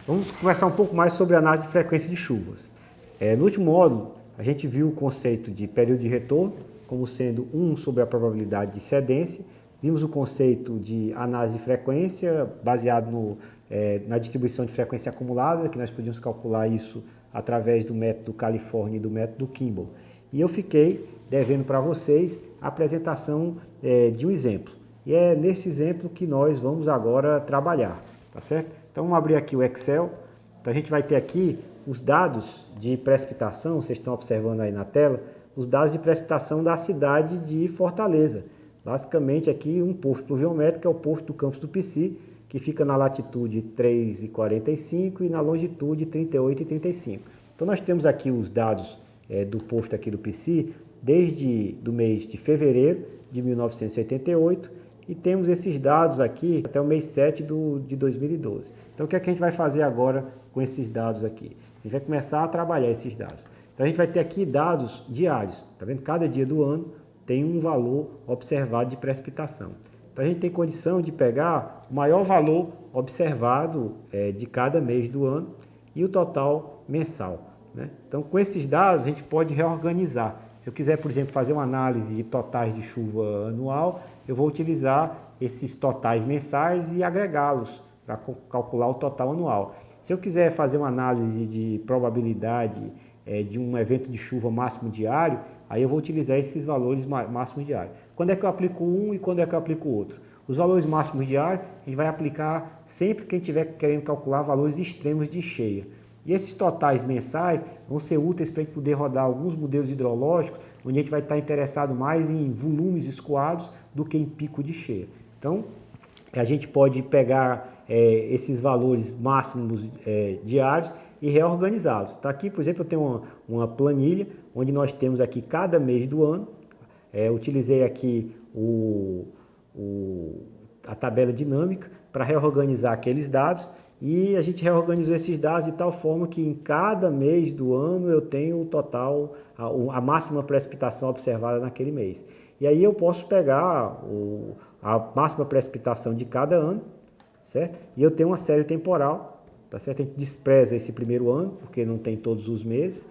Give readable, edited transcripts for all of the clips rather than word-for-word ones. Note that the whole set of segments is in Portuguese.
Vamos conversar um pouco mais sobre análise de frequência de chuvas. No último módulo, a gente viu o conceito de período de retorno como sendo sobre a probabilidade de cedência. Vimos o conceito de análise de frequência baseado na distribuição de frequência acumulada, que nós podíamos calcular isso através do método California e do método Kimball. E eu fiquei devendo para vocês a apresentação de um exemplo. E é nesse exemplo que nós vamos agora trabalhar, tá certo? Então vamos abrir aqui o Excel. Então a gente vai ter aqui os dados de precipitação, vocês estão observando aí na tela, os dados de precipitação da cidade de Fortaleza. Basicamente aqui um posto pluviométrico, é o posto do campus do Pici, que fica na latitude 3,45 e na longitude 38,35. Então nós temos aqui os dados do posto aqui do Pici desde o mês de fevereiro de 1988 e temos esses dados aqui até o mês 7 de 2012. Então o que é que a gente vai fazer agora com esses dados aqui? A gente vai começar a trabalhar esses dados. Então a gente vai ter aqui dados diários, tá vendo? Cada dia do ano tem um valor observado de precipitação. Então a gente tem condição de pegar o maior valor observado de cada mês do ano e o total mensal, né? Então com esses dados a gente pode reorganizar. Se eu quiser, por exemplo, fazer uma análise de totais de chuva anual, eu vou utilizar esses totais mensais e agregá-los para calcular o total anual. Se eu quiser fazer uma análise de probabilidade de um evento de chuva máximo diário, aí eu vou utilizar esses valores máximos diários. Quando é que eu aplico um e quando é que eu aplico o outro? Os valores máximos diários a gente vai aplicar sempre que a gente estiver querendo calcular valores extremos de cheia. E esses totais mensais vão ser úteis para a gente poder rodar alguns modelos hidrológicos, onde a gente vai estar interessado mais em volumes escoados do que em pico de cheia. Então, a gente pode pegar esses valores máximos diários e reorganizá-los. Tá aqui, por exemplo, eu tenho uma planilha, onde nós temos aqui cada mês do ano. Utilizei aqui a tabela dinâmica para reorganizar aqueles dados. E a gente reorganizou esses dados de tal forma que em cada mês do ano eu tenho o total, a máxima precipitação observada naquele mês. E aí eu posso pegar a máxima precipitação de cada ano, certo? E eu tenho uma série temporal, tá certo? A gente despreza esse primeiro ano, porque não tem todos os meses.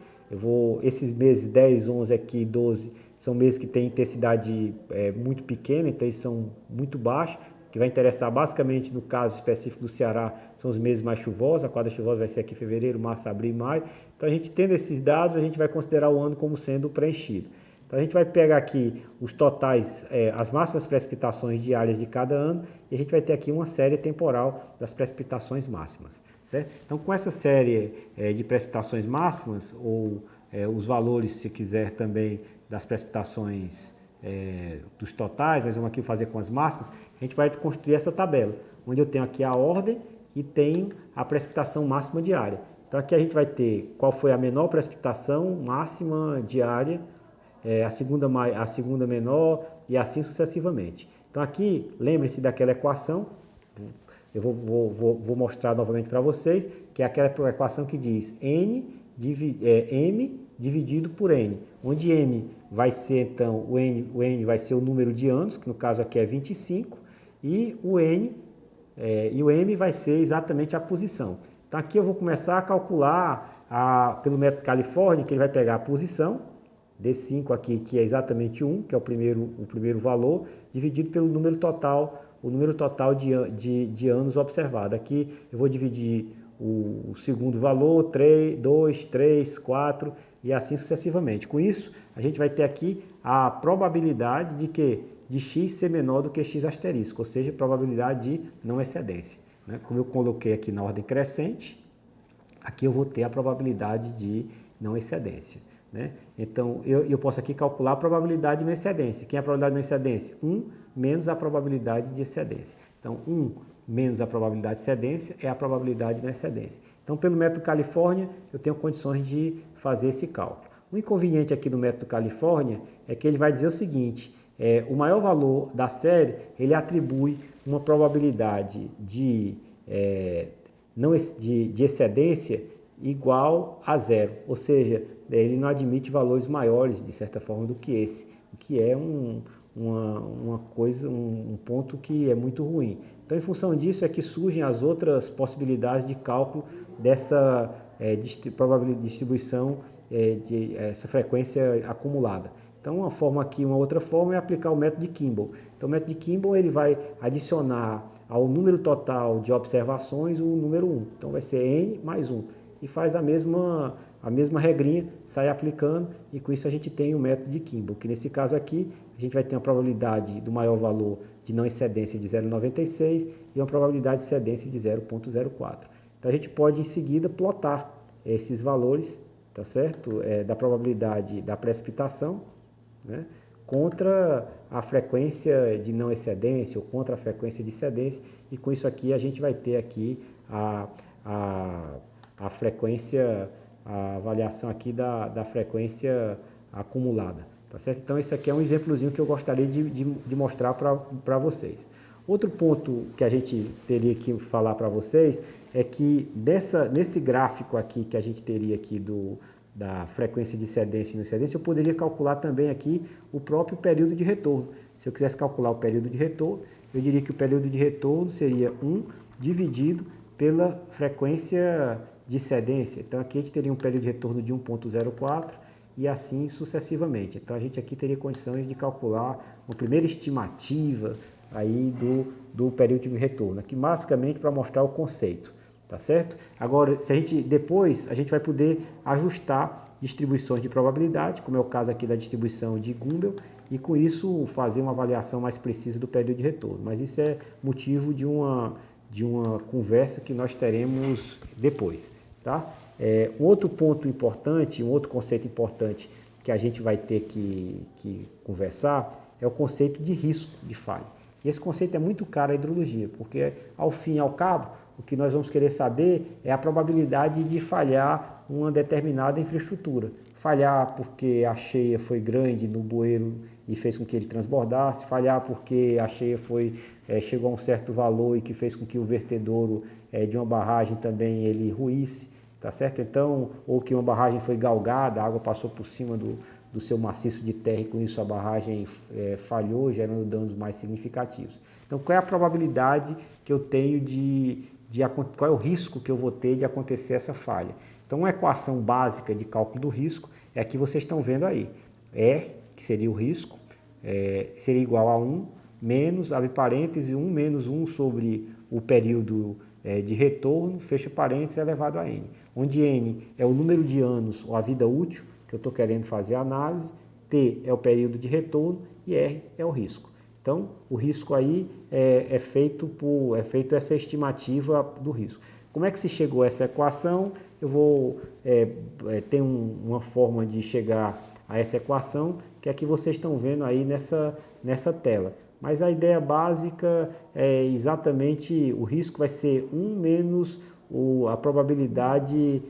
Esses meses 10, 11 aqui, 12, são meses que têm intensidade muito pequena, então eles são muito baixos. Que vai interessar basicamente no caso específico do Ceará, são os meses mais chuvosos, a quadra chuvosa vai ser aqui em fevereiro, março, abril e maio. Então a gente tendo esses dados, a gente vai considerar o ano como sendo preenchido. Então a gente vai pegar aqui os totais, as máximas precipitações diárias de cada ano, e a gente vai ter aqui uma série temporal das precipitações máximas, certo? Então com essa série de precipitações máximas, ou os valores, se quiser também, das precipitações dos totais, mas vamos aqui fazer com as máximas, a gente vai construir essa tabela, onde eu tenho aqui a ordem e tenho a precipitação máxima diária. Então aqui a gente vai ter qual foi a menor precipitação máxima diária, a segunda menor e assim sucessivamente. Então aqui, lembre-se daquela equação, eu vou mostrar novamente para vocês, que é aquela equação que diz M dividido por N, onde M vai ser, então, o N vai ser o número de anos, que no caso aqui é 25, e o M vai ser exatamente a posição. Então aqui eu vou começar a calcular pelo método California, que ele vai pegar a posição, D5 aqui, que é exatamente 1, que é o primeiro valor, dividido pelo número total, o número total de anos observado. Aqui eu vou dividir o segundo valor, 2, 3, 4 e assim sucessivamente. Com isso, a gente vai ter aqui a probabilidade de x ser menor do que x asterisco, ou seja, probabilidade de não excedência, né? Como eu coloquei aqui na ordem crescente, aqui eu vou ter a probabilidade de não excedência, né? Então, eu posso aqui calcular a probabilidade de não excedência. Quem é a probabilidade de não excedência? 1 menos a probabilidade de excedência. Então, 1 menos a probabilidade de excedência é a probabilidade de não excedência. Então, pelo método California, eu tenho condições de fazer esse cálculo. O inconveniente aqui do método California é que ele vai dizer o seguinte, o maior valor da série, ele atribui uma probabilidade de excedência igual a zero, ou seja, ele não admite valores maiores, de certa forma, do que esse, o que é um ponto que é muito ruim. Então, em função disso é que surgem as outras possibilidades de cálculo dessa distribuição de essa frequência acumulada. Então, uma outra forma é aplicar o método de Kimball. Então, o método de Kimball ele vai adicionar ao número total de observações o número 1. Então, vai ser N mais 1. E faz a mesma regrinha, sai aplicando, e com isso a gente tem o método de Kimball, que nesse caso aqui, a gente vai ter uma probabilidade do maior valor de não excedência de 0,96 e uma probabilidade de excedência de 0,04. Então, a gente pode, em seguida, plotar esses valores, tá certo? Da probabilidade da precipitação, né, contra a frequência de não excedência ou contra a frequência de excedência, e com isso aqui a gente vai ter aqui a frequência, a avaliação aqui da frequência acumulada, tá certo? Então esse aqui é um exemplozinho que eu gostaria de mostrar para vocês. Outro ponto que a gente teria que falar para vocês é que nesse gráfico aqui que a gente teria aqui da frequência de excedência e não excedência, eu poderia calcular também aqui o próprio período de retorno. Se eu quisesse calcular o período de retorno, eu diria que o período de retorno seria 1 dividido pela frequência de excedência. Então aqui a gente teria um período de retorno de 1,04 e assim sucessivamente. Então a gente aqui teria condições de calcular uma primeira estimativa aí do período de retorno, aqui basicamente para mostrar o conceito. Tá certo? Agora, depois a gente vai poder ajustar distribuições de probabilidade, como é o caso aqui da distribuição de Gumbel, e com isso fazer uma avaliação mais precisa do período de retorno. Mas isso é motivo de uma conversa que nós teremos depois. Tá? Um outro ponto importante, um outro conceito importante que a gente vai ter que conversar é o conceito de risco de falha. E esse conceito é muito caro à hidrologia, porque ao fim e ao cabo, o que nós vamos querer saber é a probabilidade de falhar uma determinada infraestrutura. Falhar porque a cheia foi grande no bueiro e fez com que ele transbordasse, falhar porque a cheia chegou a um certo valor e que fez com que o vertedouro de uma barragem também ele ruísse, tá certo? Então, ou que uma barragem foi galgada, a água passou por cima do seu maciço de terra e com isso a barragem falhou, gerando danos mais significativos. Então, qual é a probabilidade que eu tenho qual é o risco que eu vou ter de acontecer essa falha? Então, uma equação básica de cálculo do risco é a que vocês estão vendo aí. R, que seria o risco, seria igual a 1 menos, abre parênteses, 1 menos 1 sobre o período de retorno, fecha parênteses, elevado a N. Onde N é o número de anos ou a vida útil que eu estou querendo fazer a análise, T é o período de retorno e R é o risco. Então, o risco aí é feito essa estimativa do risco. Como é que se chegou a essa equação? Eu vou ter uma forma de chegar a essa equação, que é a que vocês estão vendo aí nessa tela. Mas a ideia básica é exatamente, o risco vai ser 1 menos a probabilidade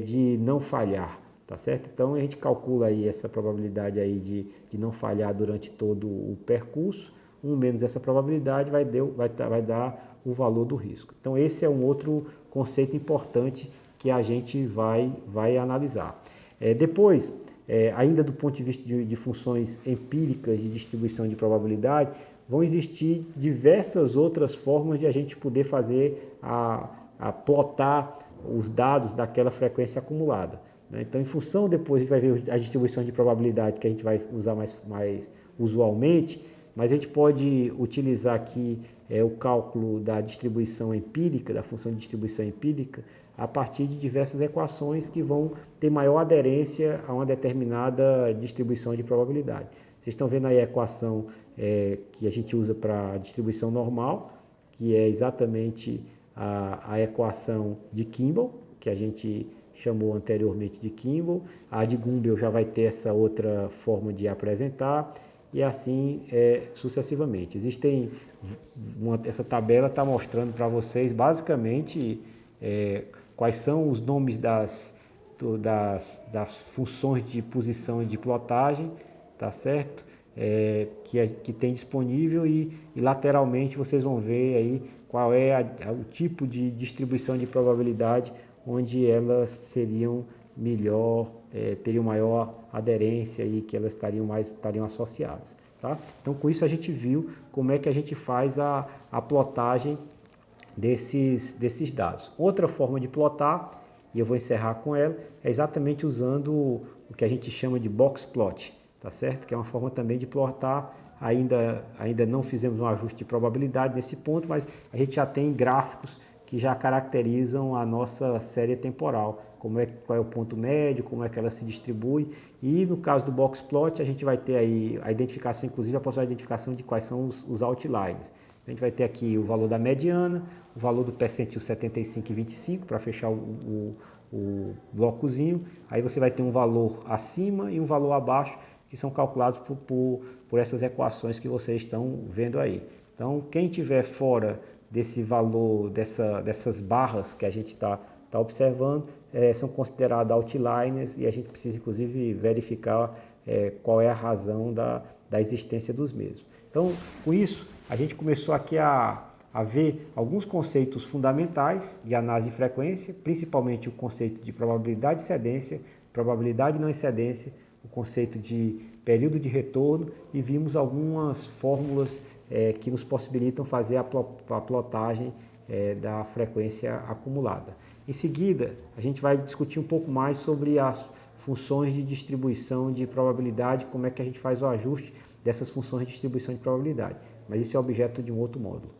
de não falhar. Tá certo? Então a gente calcula aí essa probabilidade aí de não falhar durante todo o percurso, 1 menos essa probabilidade vai dar o valor do risco. Então esse é um outro conceito importante que a gente vai analisar. Depois, ainda do ponto de vista de funções empíricas de distribuição de probabilidade, vão existir diversas outras formas de a gente poder fazer a plotar os dados daquela frequência acumulada. Então, em função, depois a gente vai ver as distribuições de probabilidade que a gente vai usar mais usualmente, mas a gente pode utilizar aqui o cálculo da distribuição empírica, da função de distribuição empírica, a partir de diversas equações que vão ter maior aderência a uma determinada distribuição de probabilidade. Vocês estão vendo aí a equação que a gente usa para a distribuição normal, que é exatamente a equação de Kimball, que a gente chamou anteriormente de Kimball. A de Gumbel já vai ter essa outra forma de apresentar e assim sucessivamente. Essa tabela está mostrando para vocês basicamente quais são os nomes das funções de posição e de plotagem, tá certo? Que tem disponível e lateralmente vocês vão ver aí qual é o tipo de distribuição de probabilidade onde elas seriam melhor, teriam maior aderência e que elas estariam associadas. Tá? Então, com isso a gente viu como é que a gente faz a plotagem desses dados. Outra forma de plotar, e eu vou encerrar com ela, é exatamente usando o que a gente chama de box plot, tá certo? Que é uma forma também de plotar. Ainda não fizemos um ajuste de probabilidade nesse ponto, mas a gente já tem gráficos que já caracterizam a nossa série temporal, qual é o ponto médio, como é que ela se distribui. E no caso do box plot, a gente vai ter aí a identificação, inclusive a possibilidade de identificação de quais são os outliers. A gente vai ter aqui o valor da mediana, o valor do percentil 75 e 25 para fechar o blocozinho. Aí você vai ter um valor acima e um valor abaixo, que são calculados por essas equações que vocês estão vendo aí. Então, quem tiver fora desse valor, dessas barras que a gente está observando, são considerados outliers e a gente precisa, inclusive, verificar qual é a razão da existência dos mesmos. Então, com isso, a gente começou aqui a ver alguns conceitos fundamentais de análise de frequência, principalmente o conceito de probabilidade de excedência, probabilidade de não excedência, o conceito de período de retorno, e vimos algumas fórmulas que nos possibilitam fazer a plotagem da frequência acumulada. Em seguida, a gente vai discutir um pouco mais sobre as funções de distribuição de probabilidade, como é que a gente faz o ajuste dessas funções de distribuição de probabilidade. Mas isso é objeto de um outro módulo.